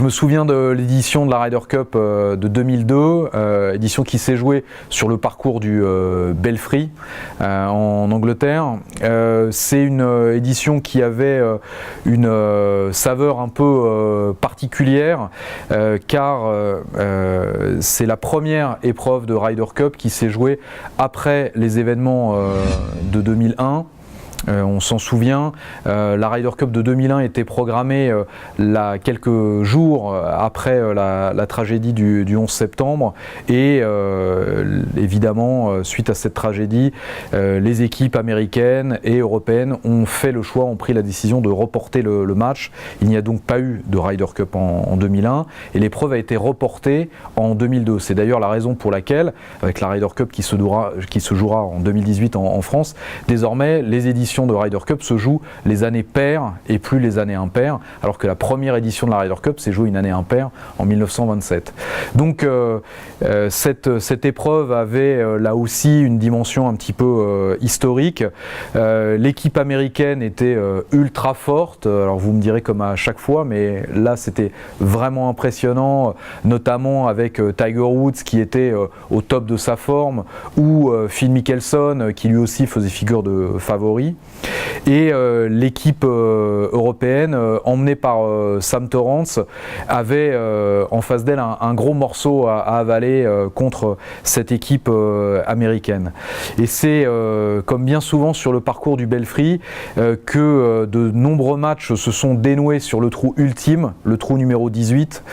je me souviens de l'édition de la Ryder Cup de 2002, édition qui s'est jouée sur le parcours du Belfry en Angleterre. C'est une édition qui avait une saveur un peu particulière car c'est la première épreuve de Ryder Cup qui s'est jouée après les événements de 2001. On s'en souvient, la Ryder Cup de 2001 était programmée quelques jours après la tragédie du 11 septembre et évidemment suite à cette tragédie, les équipes américaines et européennes ont fait le choix, ont pris la décision de reporter le match. Il n'y a donc pas eu de Ryder Cup en 2001 et l'épreuve a été reportée en 2002. C'est d'ailleurs la raison pour laquelle, avec la Ryder Cup qui se jouera en 2018 en France, désormais les éditions de Ryder Cup se jouent les années paires et plus les années impaires, alors que la première édition de la Ryder Cup s'est jouée une année impaire en 1927. Donc cette épreuve avait là aussi une dimension un petit peu historique. L'équipe américaine était ultra forte, alors vous me direz comme à chaque fois, mais là c'était vraiment impressionnant, notamment avec Tiger Woods qui était au top de sa forme, ou Phil Mickelson qui lui aussi faisait figure de favori. Et l'équipe européenne, emmenée par Sam Torrance, avait en face d'elle un gros morceau à avaler contre cette équipe américaine. Et c'est, comme bien souvent sur le parcours du Belfry, que de nombreux matchs se sont dénoués sur le trou ultime, le trou numéro 18.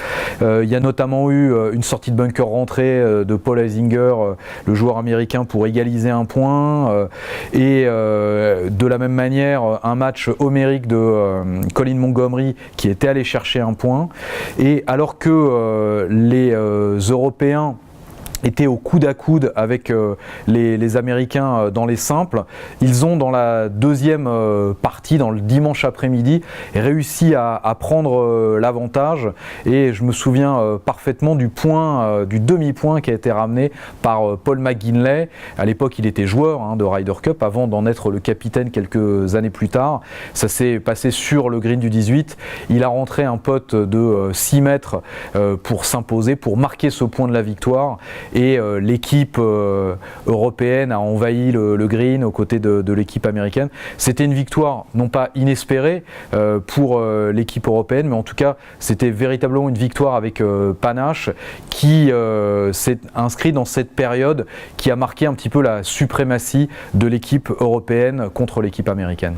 Il y a notamment eu une sortie de bunker rentrée de Paul Azinger, le joueur américain, pour égaliser un point. Et de la même manière, un match homérique de Colin Montgomery qui était allé chercher un point. Et alors que les Européens étaient au coude à coude avec les Américains dans les simples, ils ont dans la deuxième partie, dans le dimanche après-midi, réussi à prendre l'avantage. Et je me souviens parfaitement du demi-point qui a été ramené par Paul McGinley. À l'époque, il était joueur de Ryder Cup avant d'en être le capitaine quelques années plus tard. Ça s'est passé sur le green du 18. Il a rentré un putt de 6 mètres pour s'imposer, pour marquer ce point de la victoire. Et l'équipe européenne a envahi le green aux côtés de l'équipe américaine. C'était une victoire non pas inespérée pour l'équipe européenne, mais en tout cas c'était véritablement une victoire avec panache qui s'est inscrit dans cette période qui a marqué un petit peu la suprématie de l'équipe européenne contre l'équipe américaine.